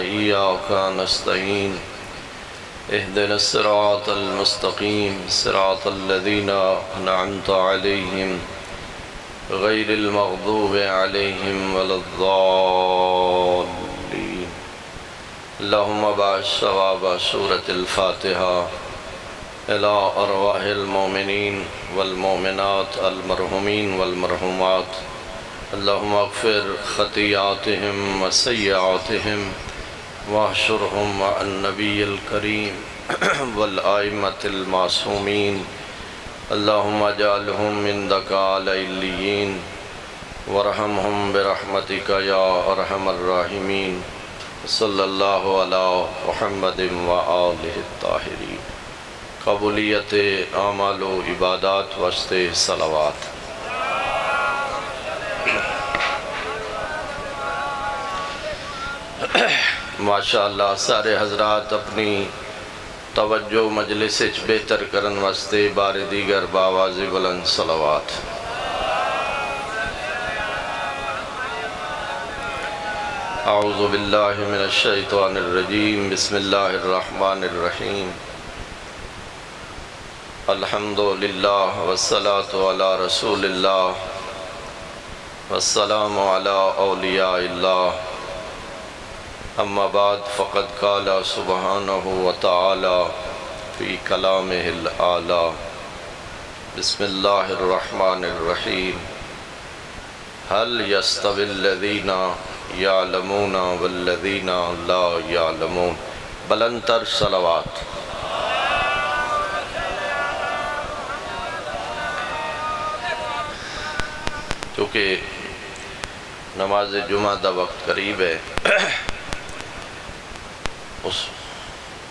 وإياك نستعين اهدنا الصراط المستقيم صراط الذين أنعمت عليهم غير المغضوب عليهم ولا الضالين اللهم بارك ثواب سورة الفاتحة إلى أرواح المؤمنين والمؤمنات المرحومين والمرحومات اللهم اغفر خطيئاتهم وسيئاتهم واحشرهم مع النبي الكريم والآئمة المعصومين اللهم اجعلهم من دكال عليين وارحمهم برحمتك يا أرحم الراحمين صلی اللہ علی محمد وآلہ الطاہرین۔ قبولیت اعمال و عبادات واسطے صلوات۔ ماشاءاللہ سارے حضرات اپنی توجہ مجلس بہتر کرن واسطے بار دیگر باواز بلند صلوات۔ اعوذ باللہ من الشیطان الرجیم بسم اللہ الرحمن الرحیم الحمدللہ والصلاة علی رسول اللہ والسلام علی اولیاء اللہ اما بعد فقد قال سبحانہ وتعالی فی کلامہ الاعلی بسم اللہ الرحمن الرحیم هل يستوي الذين يعلمون والذين لا يعلمون۔ بلندتر صلوات۔ چونکہ نماز جمعہ دا وقت قریب ہے اس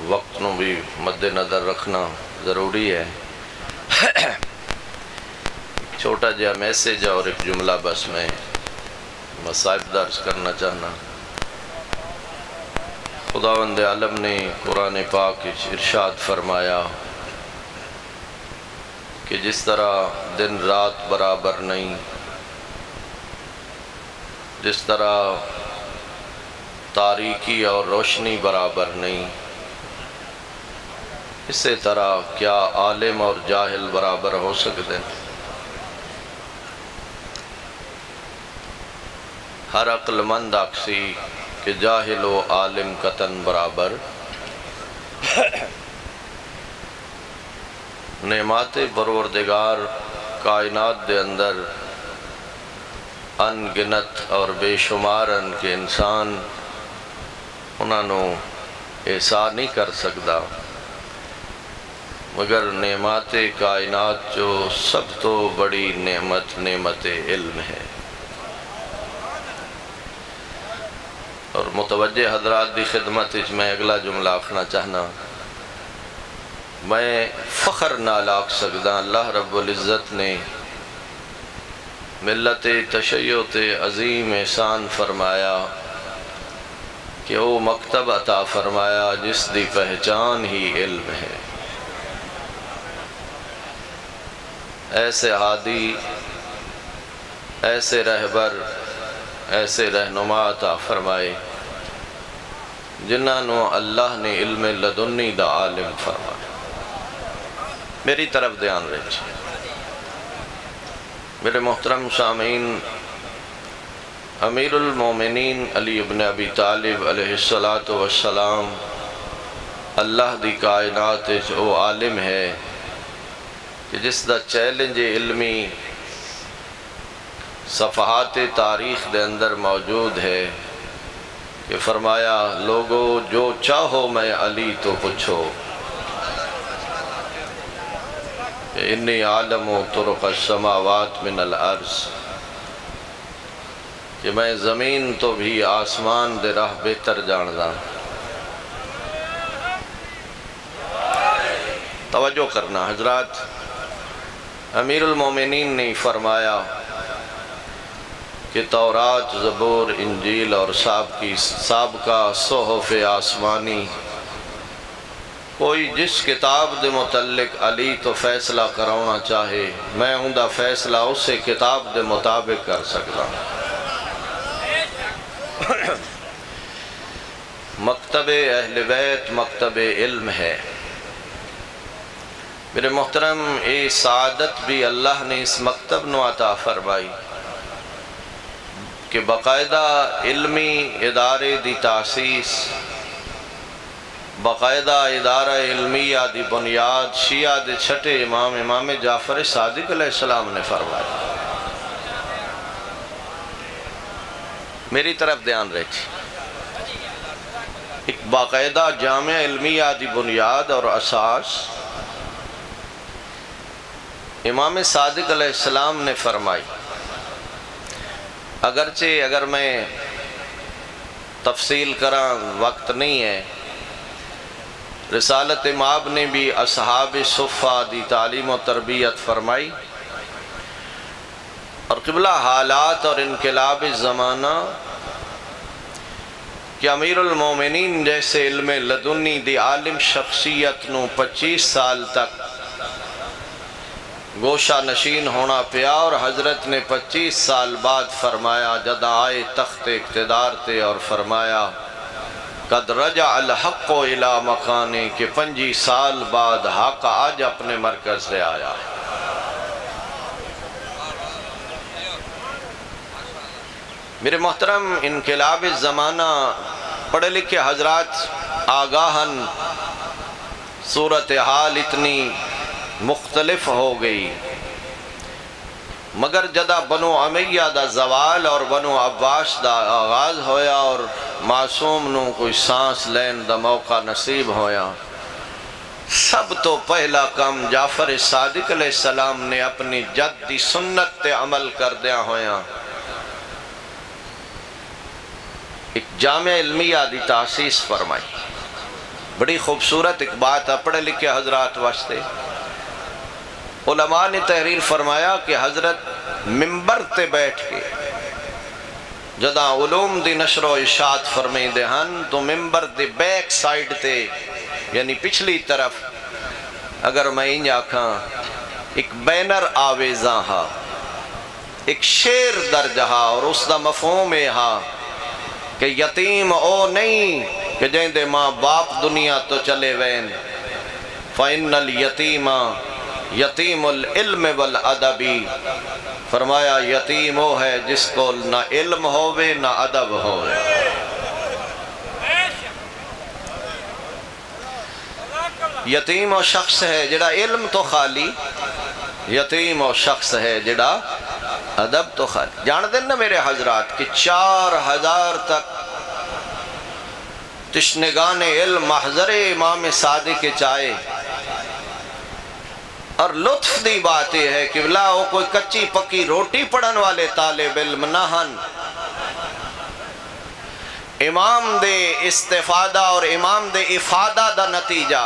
وقت نو بھی مد نظر رکھنا ضروری ہے۔ چھوٹا جہا میسیج اور ایک جملہ بس میں مصائب درج کرنا چاہنا۔ خداوند عالم نے قرآن پاک ارشاد فرمایا کہ جس طرح دن رات برابر نہیں، جس طرح تاریکی اور روشنی برابر نہیں، اسی طرح کیا عالم اور جاہل برابر ہو سکتے ہیں؟ ہر عقل مند آکسی کہ جاہل و عالم قطن برابر۔ نعمات پروردگار کائنات دے اندر ان گنت اور بے شمار ان کے انسان انہوں احسان نہیں کر سکتا، مگر نعمات کائنات جو سب تو بڑی نعمت علم ہے۔ اور متوجہ حضرات دی خدمت میں اگلا جملہ آکھنا چاہنا، میں فخر نال آکھ سکدا اللہ رب العزت نے ملت تشیع تے عظیم احسان فرمایا کہ وہ مکتب عطا فرمایا جس دی پہچان ہی علم ہے۔ ایسے ہادی، ایسے رہبر، ایسے رہنما عطا فرمائے جنہوں اللہ نے علم لدنی دا عالم فرمایا۔ میری طرف دھیان رہے میرے محترم سامعین، امیر المومنین علی ابن ابی طالب علیہ السلام اللہ دی کائنات وہ عالم ہے کہ جس دا چیلنج علمی صفحات تاریخ دے اندر موجود ہے کہ فرمایا لوگو جو چاہو میں علی تو پوچھو انی عالم طرق السماوات من الارض، کہ میں زمین تو بھی آسمان دے راہ بہتر جانداں۔ توجہ کرنا حضرات، امیر المومنین نے فرمایا کہ تورات، زبور، انجیل اور سابقہ صحف آسمانی کوئی جس کتاب دے متعلق علی تو فیصلہ کراؤنا چاہے میں ہوں دا فیصلہ اسے کتاب دے مطابق کر سکتا۔ مکتب اہل بیت مکتب علم ہے۔ میرے محترم، اے سعادت بھی اللہ نے اس مکتب نو عطا فرمائی کہ باقاعدہ علمی ادارے دی تاسیس، باقاعدہ ادارہ علمیہ دی بنیاد شیعہ دے چھٹے امام جعفر صادق علیہ السلام نے فرمایا۔ میری طرف دھیان رکھیں، ایک باقاعدہ جامعہ علمیہ دی بنیاد اور اساس امام صادق علیہ السلام نے فرمائی۔ اگرچہ اگر میں تفصیل کراں وقت نہیں ہے، رسالت مآب نے بھی اصحاب صفہ دی تعلیم و تربیت فرمائی، اور قبلہ حالات اور انقلاب زمانہ کہ امیر المومنین جیسے علم لدنی دی عالم شخصیت نو 25 سال تک گوشہ نشین ہونا پیا، اور حضرت نے 25 سال بعد فرمایا جدا آئے تخت اقتدار تے، اور فرمایا قد رجع الحق الى مکانے، کہ 25 سال بعد حق آج اپنے مرکز سے آیا۔ میرے محترم، انقلاب زمانہ پڑھے لکھے حضرات آگاہن صورتحال اتنی مختلف ہو گئی، مگر جدا بنو امیہ دا زوال اور بنو عباس دا آغاز ہویا، اور معصوم نو کوئی سانس لین دا موقع نصیب ہویا، سب تو پہلا کام جعفر صادق علیہ السلام نے اپنی جد دی سنت تے عمل کر دیا ہویا، ایک جامعہ علمیہ دی تاسیس فرمائی۔ بڑی خوبصورت ایک بات پڑھے لکھے حضرات واسطے، علماء نے تحریر فرمایا کہ حضرت ممبر تے بیٹھ کے جدا علوم دی نشر و اشاعت فرمائیں دے ہن، تو ممبر دی بیک سائیڈ تے یعنی پچھلی طرف اگر میں انج آکھاں ایک بینر آویزاں ہا، ایک شیر درج ہا، اور اس دا مفہوم ہے ہا کہ یتیم او نہیں کہ جہیں دے ماں باپ دنیا تو چلے وین، فَإِنَّ الْيَتِيمَ یتیم العلم والعدبی، فرمایا یتیم وہ ہے جس کو نہ علم ہووے نہ ادب ہووے۔ یتیم وہ شخص ہے جڑا علم تو خالی، یتیم وہ شخص ہے جڑا ادب تو خالی۔ جان دیں نا میرے حضرات کہ 4000 تک تشنگان علم محضر امام صادق کے چائے، اور لطف دی بات یہ ہے کہ بلا وہ کوئی کچی پکی روٹی پڑھن والے طالب علم نہ ہن، امام دے استفادہ اور امام دے افادہ دا نتیجہ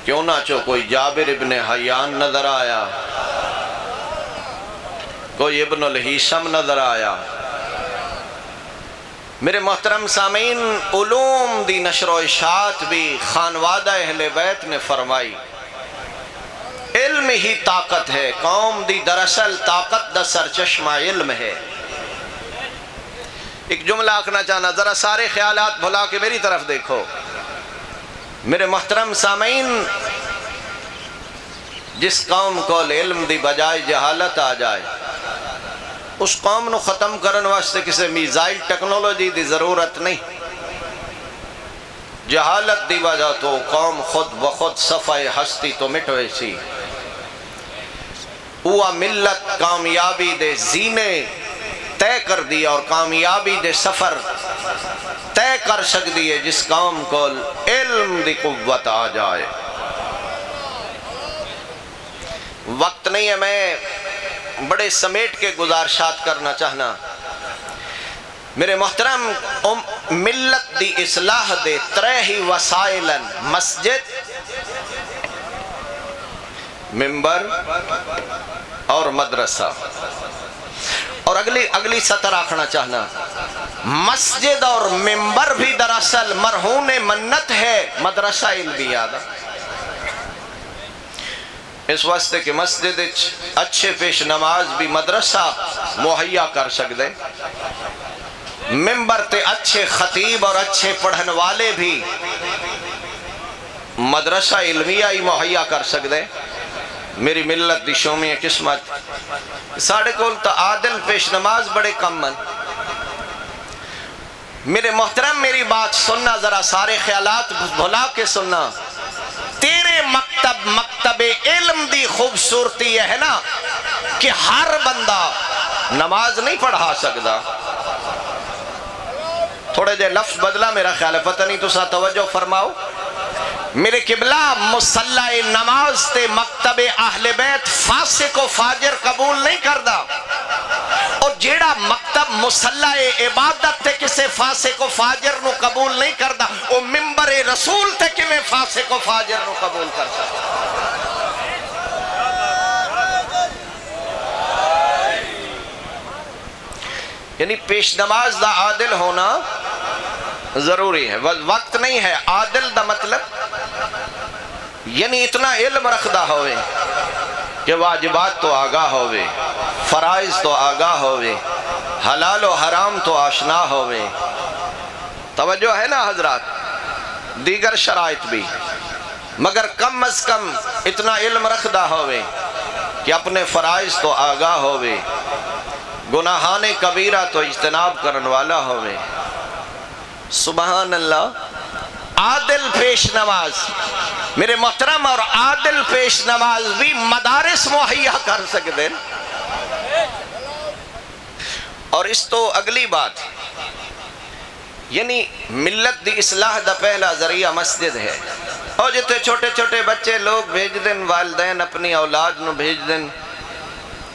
کیوں نہ چو کوئی جابر ابن حیان نظر آیا، کوئی ابن الہیشم نظر آیا۔ میرے محترم سامعین، علوم دی نشر و اشاعت بھی خانوادہ اہل بیت نے فرمائی، علم ہی طاقت ہے، قوم دی دراصل طاقت دا سرچشمہ علم ہے۔ ایک جملہ آکھنا چاہنا، ذرا سارے خیالات بھلا کے میری طرف دیکھو۔ میرے محترم سامعین، جس قوم کو علم دی بجائے جہالت آ جائے، اس قوم نو ختم کرن واسطے کسی میزائل ٹیکنالوجی دی ضرورت نہیں۔ جہالت دی وجہ تو قوم خود بخود صفحہ ہستی تو مٹوئے سی، وہ ملت کامیابی دے زینے طے کر دیا اور کامیابی دے سفر طے کر سک دیئے جس قوم کو علم دی قوت آ جائے۔ وقت نہیں ہے، میں بڑے سمیٹ کے گزارشات کرنا چاہنا۔ میرے محترم، ملت دی اصلاح دے ترے ہی وسائلن، مسجد، ممبر اور مدرسہ، اور اگلی سطر آکھنا چاہنا، مسجد اور ممبر بھی دراصل مرہون منت ہے مدرسہ علمیہ دا، اس واسطے کہ مسجد اچھے پیش نماز بھی مدرسہ مہیا کر سکتے، ممبر تے اچھے خطیب اور اچھے پڑھن والے بھی مدرسہ علمیہ ہی مہیا کر سکتے. میری ملت دی شومی قسمت ساڑھے کول تا عادل پیش نماز بڑے کم من. میرے محترم میری بات سننا ذرا, سارے خیالات بھلا کے سننا. تیرے مکتب علم دی خوبصورتی یہ ہے نا کہ ہر بندہ نماز نہیں پڑھا سکتا. تھوڑے جے لفظ بدلا میرا خیال ہے, پتہ نہیں تو سا توجہ فرماؤ. میرے قبلہ مصلح نماز تے مکتب اہل بیت فاسق و فاجر قبول نہیں کردہ, اور جیڑا مکتب مصلح عبادت تے کسے فاسق و فاجر نو قبول نہیں کردہ, وہ ممبر رسول تے کمیں فاسق و فاجر نو قبول کر سکتا. یعنی پیش نماز دا عادل ہونا ضروری ہے. وقت نہیں ہے. عادل دا مطلب یعنی اتنا علم رکھدا ہوئے کہ واجبات تو آگاہ ہوئے, فرائض تو آگاہ ہوئے, حلال و حرام تو آشنا ہوئے. توجہ ہے نا حضرات, دیگر شرائط بھی, مگر کم از کم اتنا علم رکھدا ہوئے کہ اپنے فرائض تو آگاہ ہوئے, گناہان کبیرہ تو اجتناب کرن والا ہوئے. سبحان اللہ. عادل پیش نماز میرے محترم, اور عادل پیش نماز بھی مدارس مہیا کر سکتے ہیں. اور اس تو اگلی بات, یعنی ملت دی اصلاح دا پہلا ذریعہ مسجد ہے. اور جتے چھوٹے چھوٹے بچے لوگ بھیج دیں, والدین اپنی اولاد نو بھیج دیں,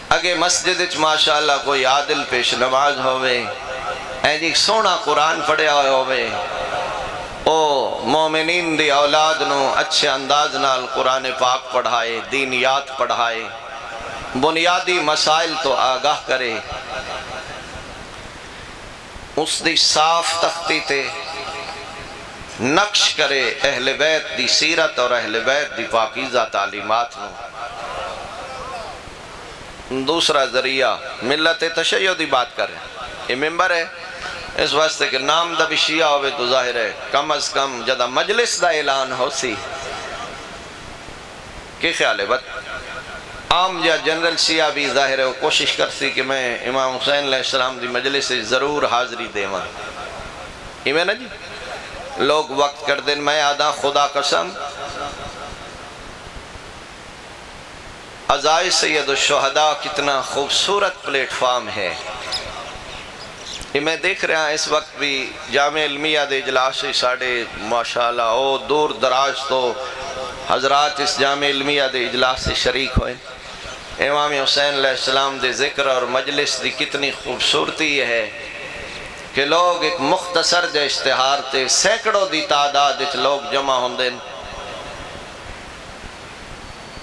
اگے مسجد اچ ماشاءاللہ کوئی عادل پیش نماز ہوئے, جی سونا قرآن پڑھیا ہوئے, او مومنین دی اولاد نو اچھے انداز نال قرآن پاک پڑھائے, دینیات پڑھائے, بنیادی مسائل تو آگاہ کرے, اس دی صاف تختی تے نقش کرے اہل بیت دی سیرت اور اہل بیت دی پاکیزہ تعلیمات نو. دوسرا ذریعہ ملت تشیع دی بات کرے. یہ ممبر ہے اس واسطے کہ نام دا بھی شیعہ ہوئے تو ظاہر ہے کم از کم جدہ مجلس دا اعلان ہو سی. کی خیال ہے بات عام جا جنرل شیعہ بھی ظاہر ہے وہ کوشش کرتی کہ میں امام حسین علیہ السلام دی مجلس سے ضرور حاضری دے ماں. یہ میں نا جی لوگ وقت کر دیں, میں آدھا خدا قسم عزائے سید الشہداء کتنا خوبصورت پلیٹ فارم ہے. یہ میں دیکھ رہا ہوں اس وقت بھی جامع علمیہ دے اجلاس سے ساڑھے ماشاءاللہ او دور دراز تو حضرات اس جامع علمیہ دے اجلاس سے شریک ہوئے. امام حسین علیہ السلام دے ذکر اور مجلس دی کتنی خوبصورتی ہے کہ لوگ ایک مختصر جے اشتہار تے سینکڑوں دی تعداد اچ لوگ جمع ہوندے.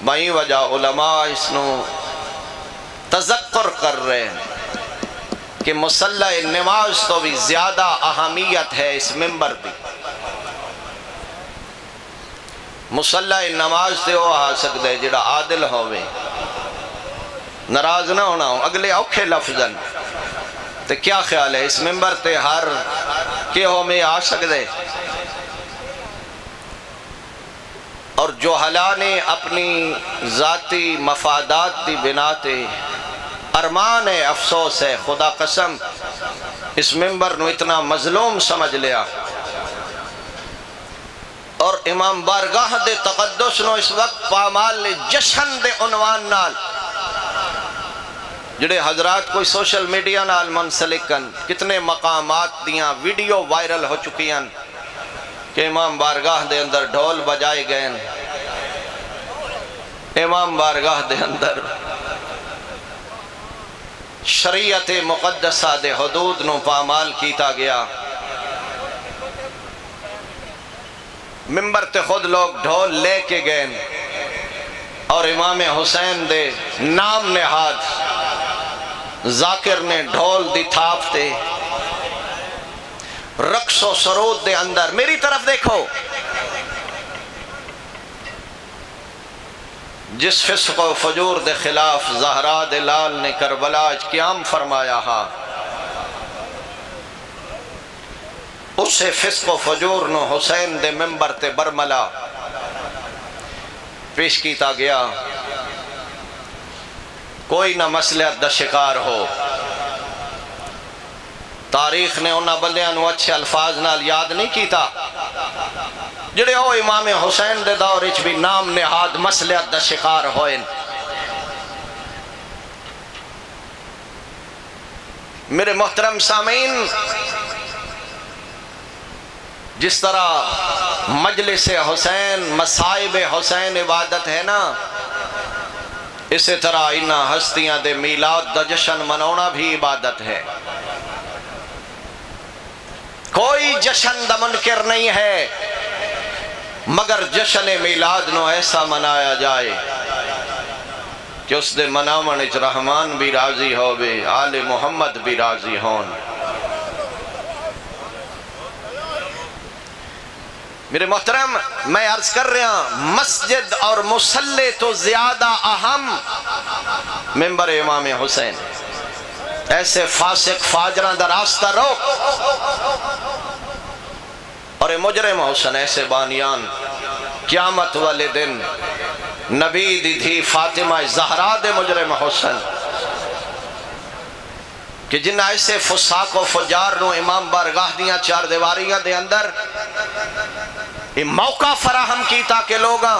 بائیں وجہ علماء اس نو تذکر کر رہے ہیں کہ مصلح نماز تو بھی زیادہ اہمیت ہے اس ممبر دی. مصلح نماز تے وہ آ سکتے جڑا عادل ہوئے, ناراض نہ ہونا ہو. اگلے اوکھے لفظاً تے کیا خیال ہے اس ممبر تے ہر کے ہو میں آ سکتے, اور جو نے اپنی ذاتی مفادات دی بنا تے ارمان ہے, افسوس ہے, خدا قسم اس ممبر نو اتنا مظلوم سمجھ لیا. اور امام بارگاہ دے تقدس نو اس وقت پامال نے جشن دے عنوان نال جڑے حضرات کوئی سوشل میڈیا نال منسلکن, کتنے مقامات دیاں ویڈیو وائرل ہو چکی ہیں کہ امام بارگاہ دے اندر ڈھول بجائے گئے, امام بارگاہ دے اندر شریعت مقدسہ دے حدود نو پامال کیتا گیا. ممبر تے خود لوگ ڈھول لے کے گئے اور امام حسین دے نام نہاد ذاکر نے ڈھول دی تھاپ تے رقص و سرود دے اندر. میری طرف دیکھو, جس فسق و فجور دے خلاف زہرا دے لال نے کربلا قیام فرمایا ہا, اسے فسق و فجور نو حسین دے ممبر تے برملا پیش کیتا گیا. کوئی نہ مصلحت دا شکار ہو. تاریخ نے انہاں بندیاں نو اچھے الفاظ نال یاد نہیں کیتا جڑے او امام حسین دے دور وچ بھی نام نہاد مصلحت دا شکار ہوئے. میرے محترم سامعین، جس طرح مجلس حسین مصائب حسین عبادت ہے نا، اسی طرح انہاں ہستیاں دے میلاد دا جشن مناونا بھی عبادت ہے. کوئی جشن دا منکر نہیں ہے، مگر جشن میلاد نو ایسا منایا جائے کہ اس دے مناون وچ رحمان بھی راضی ہووے، آل محمد بھی راضی ہون. میرے محترم، میں عرض کر رہا ہوں، مسجد اور مصلی تو زیادہ اہم ممبر امام حسین. ایسے فاسق فاجران دا راستہ روک، اور مجرم حسن ایسے بانیان قیامت والے دن نبی دی تھی فاطمہ زہرا دے مجرم حسن کہ جنہ ایسے فساق و فجار نو امام بارگاہ دیاں چار دیواریاں دے اندر یہ موقع فراہم کیتا کہ لوگاں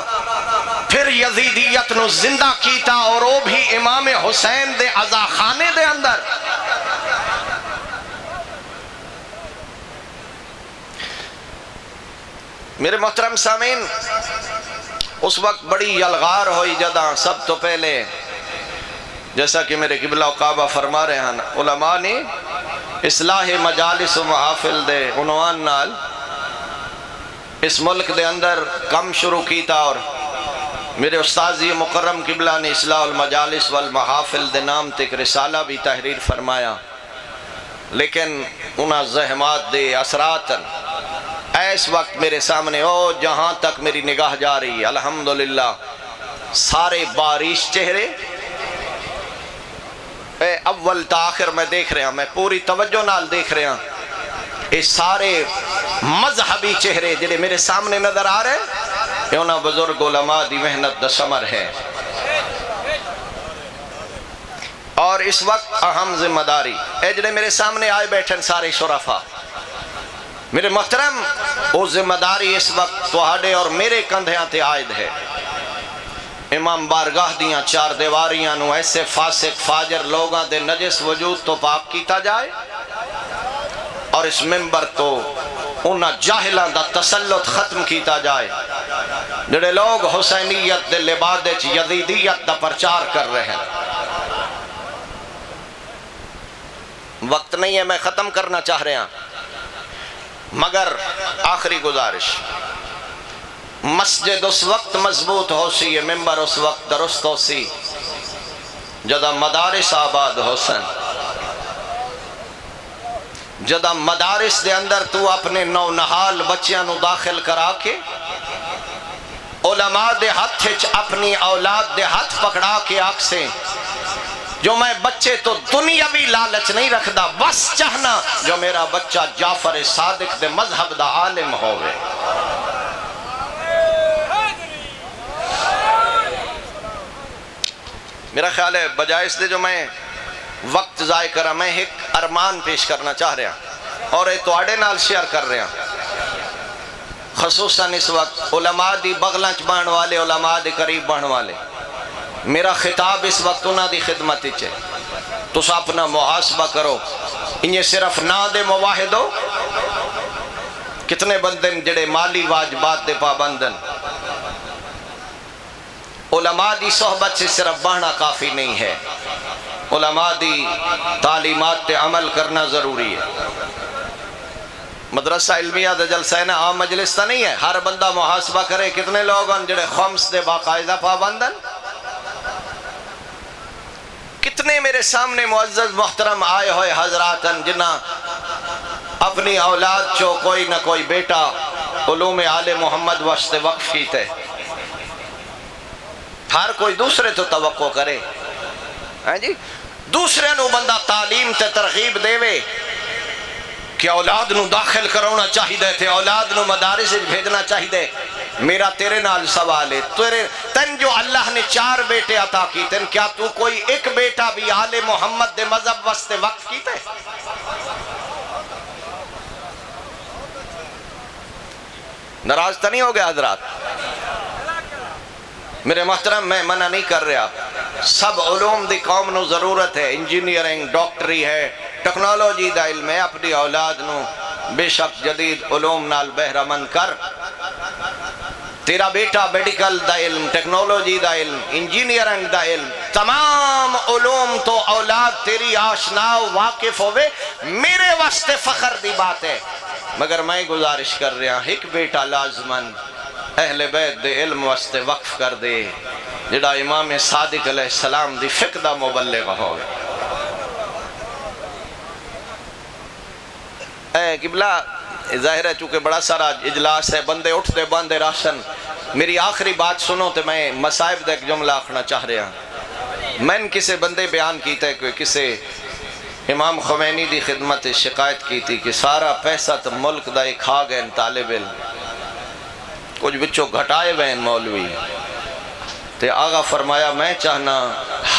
پھر یزیدیت نو زندہ کیتا، اور وہ بھی امام حسین دے عزا خانے دے اندر. میرے محترم سامعین، اس وقت بڑی یلغار ہوئی جدہ سب تو پہلے، جیسا کہ میرے قبلہ و کعبہ فرما رہے ہیں، علماء نے اصلاح مجالس و محافل دے عنوان نال اس ملک دے اندر کم شروع کیتا، اور میرے استاذی مکرم قبلہ نے اصلاح المجالس والمحافل دے نام تک رسالہ بھی تحریر فرمایا. لیکن انہاں زحمات دے اثرات اس وقت میرے سامنے جہاں تک میری نگاہ جا رہی ہے الحمدللہ سارے بارش چہرے اول تا آخر میں دیکھ رہا ہوں، میں پوری توجہ نال دیکھ رہا ہوں. یہ سارے مذہبی چہرے جنہیں میرے سامنے نظر آ رہے ہیں، یہ انہاں بزرگ علماء دی محنت دا ثمر ہے. اور اس وقت اہم ذمہ داری اے جنہیں میرے سامنے آئے بیٹھن سارے شرفا، میرے محترم، وہ ذمہ داری اس وقت تہاڈے اور میرے کندھیاں تے عائد ہے. امام بارگاہ دیاں چار دیواریاں نو ایسے فاسق فاجر لوگاں دے نجس وجود تو پاک کیتا جائے، اور اس ممبر تو انہاں جاہلاں دا تسلط ختم کیتا جائے جڑے لوگ حسینیت دے لباد وچ یزیدیت دا پرچار کر رہے ہیں. وقت نہیں ہے، میں ختم کرنا چاہ رہا ہوں، مگر آخری گزارش، مسجد اس وقت مضبوط ہو سی، یہ ممبر اس وقت درست ہو سی جدہ مدارس آباد ہو سن، جدہ مدارس دے اندر تو اپنے نو نحال بچیاں نو داخل کرا کے علماء دے ہاتھ اپنی اولاد دے ہاتھ پکڑا کے آنکھ سے جو میں بچے تو دنیاوی لالچ نہیں رکھدا، بس چاہنا جو میرا بچہ جعفر صادق دے مذہب دا عالم ہوئے. میرا خیال ہے بجائے اس دے جو میں وقت ضائع کرا، میں ایک ارمان پیش کرنا چاہ رہا اور یہ توڑے نال شیئر کر رہا، خصوصاً اس وقت علماء دی بغلانچ بان والے، علماء دی قریب بان والے، میرا خطاب اس وقت انہاں دی خدمت ہے. تو اپنا محاسبہ کرو، انہیں صرف نہ دے مواحد ہو، کتنے بندن جڑے مالی واجبات دے پابندن. علماء دی صحبت سے صرف بہنا کافی نہیں ہے، علماء دی تعلیمات تے عمل کرنا ضروری ہے. مدرسہ علمیہ دا جلسہ ہے نا، عام مجلس تا نہیں ہے. ہر بندہ محاسبہ کرے کتنے لوگ ہیں جڑے خمس دے باقاعدہ پابندن. کتنے میرے سامنے معزز محترم آئے ہوئے حضرات جنہ اپنی اولاد چو کوئی نہ کوئی بیٹا علوم آل محمد واسطے وقف کیتے. ہر کوئی دوسرے تو توقع کرے، دوسرے نو بندہ تعلیم تے ترغیب دے وے، کہ اولاد نو داخل کرونا چاہیے تھے، اولاد نو مدارس بھیجنا چاہیے۔ میرا تیرے نال سوال ہے، تن جو اللہ نے 4 بیٹے عطا کی تن، کیا تو کوئی ایک بیٹا بھی آل محمد دے مذہب واسطے وقف کیتے؟ ناراض تو نہیں ہو گیا حضرات؟ میرے محترم، میں منع نہیں کر رہا، سب علوم دی قوم نو ضرورت ہے، انجینئرنگ، ڈاکٹری ہے، ٹیکنالوجی دا علم ہے، اپنی اولاد نو بے شک جدید علوم نال بہرہ مند کر۔ تیرا بیٹا میڈیکل دا علم، ٹیکنالوجی دا علم، انجینئرنگ دا علم، تمام علوم تو اولاد تیری آشنا واقف ہوئے، میرے واسطے فخر دی بات ہے۔ مگر میں گزارش کر رہا، ایک بیٹا لازماً اہل بیت دے علم واسطے وقف کر دے، جڑا امام صادق علیہ السلام دی فقہ دا مبلغ ہوئے۔ اے قبلہ، ظاہر ہے چونکہ بڑا سارا اجلاس ہے، بندے اٹھتے باندے راشن، میری آخری بات سنو تو میں مصائب دا ایک جملہ آخنا چاہ رہا۔ میں نے کسے بندے بیان کیتا ہے کہ کسے امام خمینی دی خدمت شکایت کی تھی کہ سارا پیسہ تو ملک دا ایک کھا گئے طالب علم، کچھ بچوں گھٹائے ہوئے مولوی، تے آغا فرمایا میں چاہنا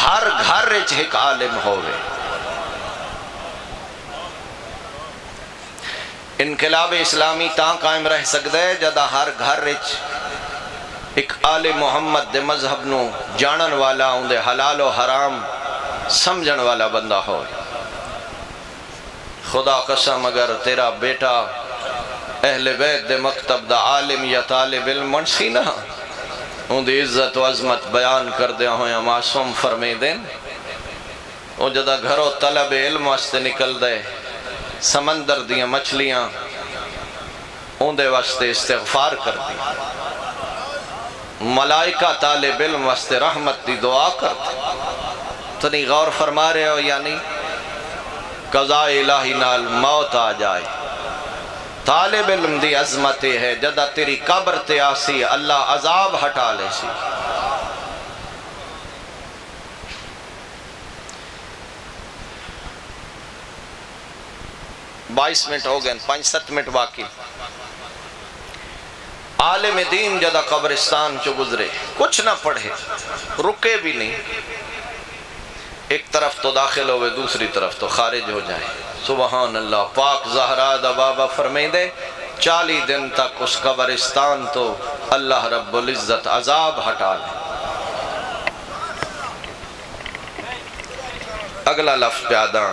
ہر گھر وچ ایک عالم ہوئے۔ انقلاب اسلامی تاں قائم رہ سکتا ہے جدہ ہر گھر وچ ایک آل محمد دے مذہب نو جانن والا، ان دے حلال و حرام سمجھن والا بندہ ہوئے۔ خدا قسم اگر تیرا بیٹا اہل بیت دے مکتب دا عالم یا طالب علم منسی نہ، ان دی عزت و عظمت بیان کر دیا ہویا معصوم فرمے دیں، ان جدہ گھروں طلب علم واسطے نکل دے، سمندر دیاں مچھلیاں ان دے واسطے استغفار کر دی، ملائکہ طالب علم واسطے رحمت دی دعا کر دی۔ تو نہیں غور فرما رہے ہو یعنی قضاء الہی نال موت آ جائے، طالب علم دی عظمت ہے جدہ تیری قبر تے آسی اللہ عذاب ہٹا لے سی۔ 22 منٹ ہو گئے، 5-7 منٹ باقی۔ عالم دین جدہ قبرستان چو گزرے، کچھ نہ پڑھے، رکے بھی نہیں، ایک طرف تو داخل ہوئے دوسری طرف تو خارج ہو جائے۔ سبحان اللہ، پاک زہرا دا بابا فرمائیں دے 40 دن تک اس قبرستان تو اللہ رب العزت عذاب ہٹا لے۔ اگلا لفظ پیادہ،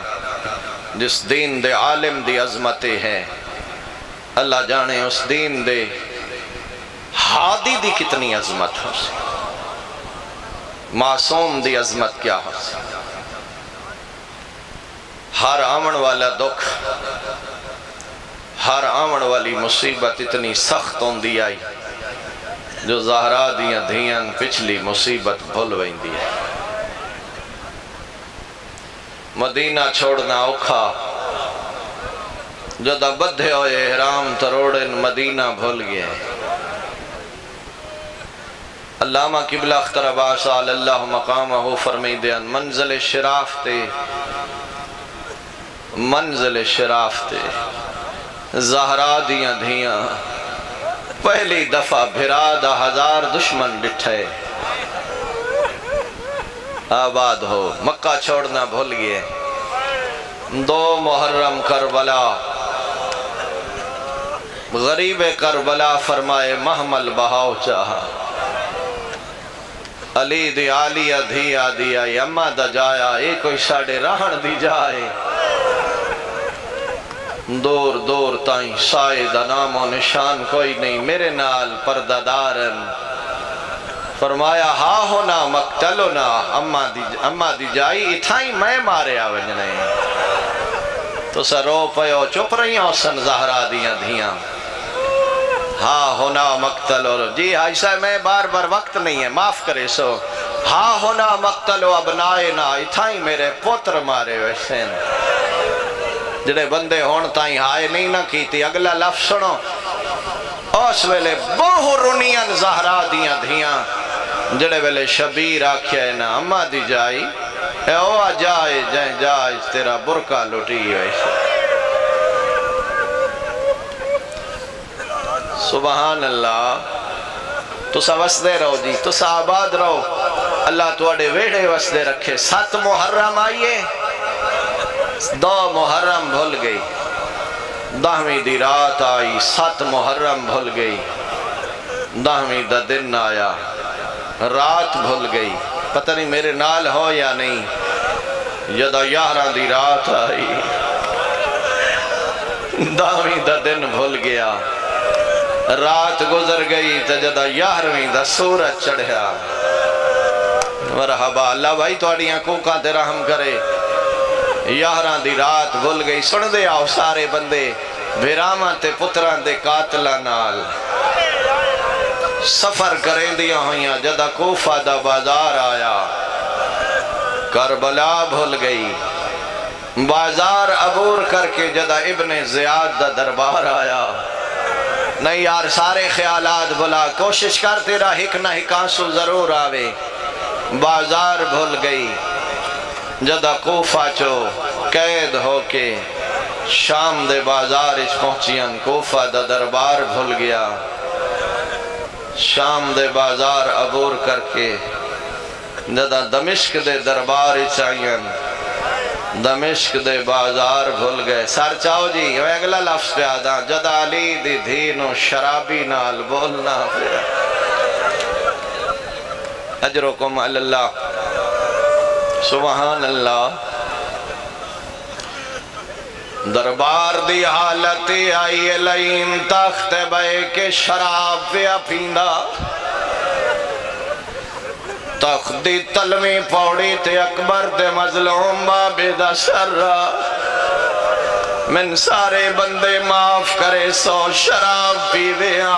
جس دین دے عالم دی عظمتیں ہیں، اللہ جانے اس دین دے ہادی دی کتنی عظمت ہو سی، معصوم دی عظمت کیا ہو سی۔ ہر آمن والا دکھ، ہر آمن والی مصیبت اتنی سخت ہوندی آئی جو زہرا دیاں دھیاں پچھلی مصیبت بھول ویندی ہے۔ مدینہ چھوڑنا اوکھا، جدہ بدھے ہوئے احرام تروڑن مدینہ بھول گئے۔ علامہ قبلہ اختر عباس صلی اللہ مقامہ فرمائی دیان منزل شراف تے، منزل شراف تے زہرا دیاں دھیاں پہلی دفعہ بھرا دا 1000 دشمن ڈٹھے آباد ہو۔ مکہ چھوڑنا بھول گئے، 2 محرم کربلا، غریب کربلا فرمائے محمل بہاؤ چاہا، علی دی آلیہ دھیا دیا یمہ دا جایا، ایک کوئی ساڑے رہن دی جائے، دور دور تائیں سائے دا نام و نشان کوئی نہیں، میرے نال پردہ دارن فرمایا ہاں ہونا مقتلونا، اممہ دی جائی اتھائیں میں مارے آوجنے تو سرو پیو چپ رہی ہوں سن زہرا دیاں دھیاں، ہاں ہونا مقتلو، جی ایسا میں بار بار وقت نہیں ہے معاف کرے سو، ہاں ہونا مقتلو ابنائنا، اتھائیں میرے پوتر مارے ویسین، جڑے بندے ہون تائیں ہائے نہیں نہ کیتی۔ اگلا لفظ سنو، اس ویلے بہو رنین زہرا دیاں دھیاں، جڑے ویلے شبیر آکھیا ہے نا اممہ دی جائی، اے او آ جائے جائیں جائے تیرا برکہ لٹی ویسے، سبحان اللہ تسا وسدے رہو جی تسا آباد رہو اللہ تواڈے ویڑے وسدے رکھے 7 محرم آئیے 2 محرم بھول گئی 10ویں دی رات آئی 7 محرم بھول گئی 10ویں دا دن آیا رات بھول گئی پتہ نہیں میرے نال ہو یا نہیں جدہ 11 دی رات آئی 10ویں دا دن بھول گیا رات گزر گئی تو جدہ 11ویں دا سورج چڑھیا مرحبا اللہ بھائی توڑیاں کوکاں تے رحم کرے 11 دی رات بھول گئی سن دے آؤ سارے بندے بھیراما تے پتران دے قاتلہ نال سفر کریں دیا ہویاں جدہ کوفہ دا بازار آیا کربلا بھول گئی بازار عبور کر کے جدہ ابن زیاد دا دربار آیا نہیں یار سارے خیالات بھلا کوشش کر تیرا ہک نہ ہکانسو ضرور آوے بازار بھول گئی جدہ کوفہ چو قید ہو کے شام دے بازار اچ پہنچیاں کوفہ دا دربار بھول گیا شام دے بازار عبور کر کے جدہ دمشق دے دربار اچ آئیاں دمشق دے بازار بھول گئے سر چاہو جی وہ اگلا لفظ پہ آدھا جدہ علی دی دھینو شرابی نال بولنا پھر اجرکم اللہ سبحان اللہ دربار دی حالت آئی لئیم تخت بے کے شراب پیا پیندا تخت دی تلویں پوڑی تے اکبر دے مظلوم بابے دا سرہ من سارے بندے معاف کرے سو شراب پی دیا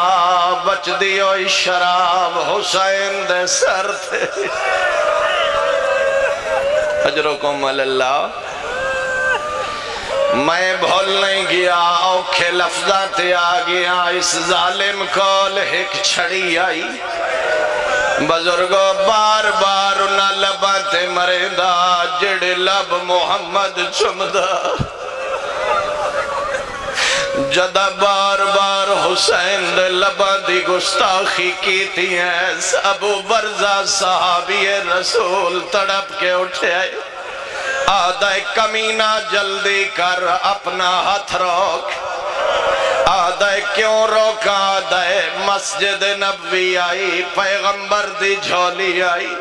بچ دیوئی شراب حسین دے سر تھے اجرکم اللہ میں بھول نہیں گیا اوکھے لفظات آگیا اس ظالم کول ہک چھڑی آئی بزرگو بار بار نہ لبات مریدہ جڑ لب محمد چمدہ جدہ بار بار حسین دے لبا دی گستاخی کیتی ہیں ابو برزہ صحابی رسول تڑپ کے اٹھے آئے آدھے کمینہ جلدی کر اپنا ہاتھ روک آدھے کیوں روکا آدھے مسجد نبوی آئی پیغمبر دی جھولی آئی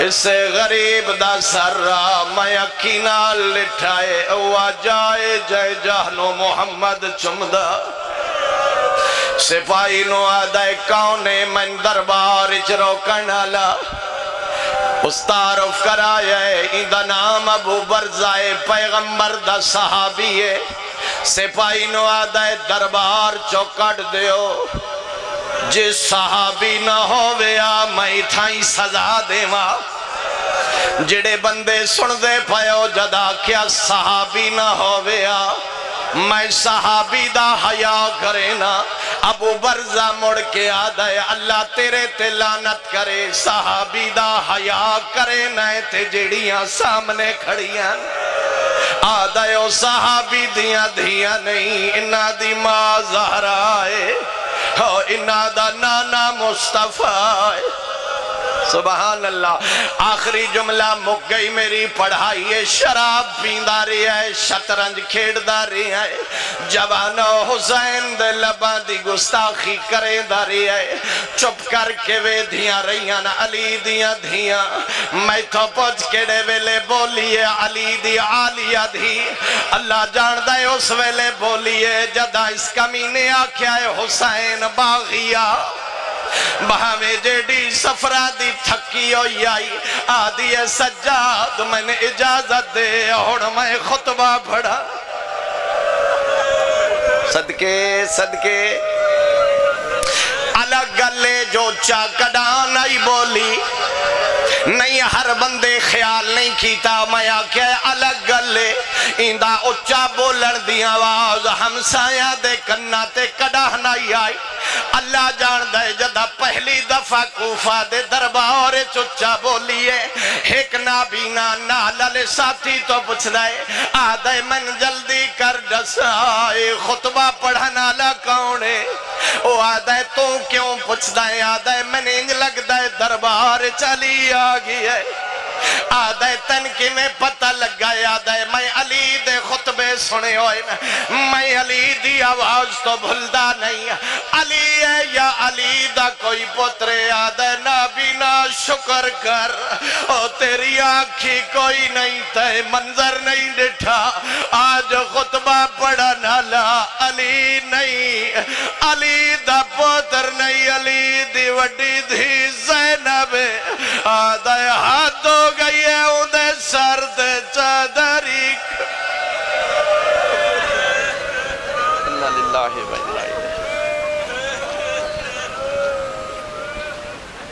اس سے غریب دا سرہ میں یقینہ لٹھائے اوہ جائے جائے جہنو محمد چمدہ سپاہی نو آدھے کونے من دربار اچرو کنالا اس تعارف کرائے اندہ نام ابو برزائے پیغمبر دا صحابیے سپاہی نو آدھے دربار چوکڑ دیو جس صحابی نہ ہویا میں تھائی سزا دے ماں جڑے بندے سن دے پایو جدا کیا صحابی نہ ہویا میں صحابی دا حیا کرے نا ابو برزہ مڑ کے آدھے اللہ تیرے تے لعنت کرے صحابی دا حیا کرے نائے تے جڑیاں سامنے کھڑیاں آدھے او صحابی دیاں دھیاں نہیں انہا دی ماں زہرہ آئے انہا دا نانا مصطفیٰ سبحان اللہ آخری جملہ مک گئی میری پڑھائی شراب پیندہ رہی ہے شطرنج کھیڑدہ رہی ہے جوانو حسین دے لبا دی گستاخی کرے دا رہی ہے چپ کر کے وے دھیاں رہیاں نا علی دیاں دھیاں میں تو پوچھ کیڑے ویلے بولیے علی دی عالیہ دھی اللہ جان دے اس ویلے بولیے جدہ اس کمینے آکھیا ہے حسین باغیہ بہاوے جیڑی سفرہ دی تھکی ہوئی آئی آدھی سجاد میں نے اجازت دے اور میں خطبہ پڑھا صدقے صدقے الگ گلے جو چاکڑا نہیں بولی نہیں ہر بندے خیال نہیں کیتا میں آکے الگ گلے اندہ اچھا بولن دی آواز ہمسایہ دے کنہ تے کڑا نہیں آئی اللہ جان دے جدہ پہلی دفعہ کوفہ دے دربار چچا بولیے ایک نابینا نالل ساتھی تو پوچھ دائے آدھے من جلدی کر ڈسائے خطبہ پڑھنا لکھونے وہ آدھا ہے تو کیوں پوچھدا ہے؟ آدھا ہے میں نے انج لگدا ہے دربار چلی آگئی ہے۔ آدھا ہے تن کی میں پتہ لگا ہے؟ آدھا ہے میں علی دے خطبے سنے ہوئے میں علی دی آواز تو بھلدا نہیں، علی ہے یا علی دا کوئی پترے؟ آدھا ہے نابینا شکر کر او تیری آنکھی کوئی نہیں تے منظر نہیں ڈٹھا، آج خطبہ پڑھا نالا علی نہیں، علی دا پتر نہیں، علی دی وڈی دھی زینب۔ آدھا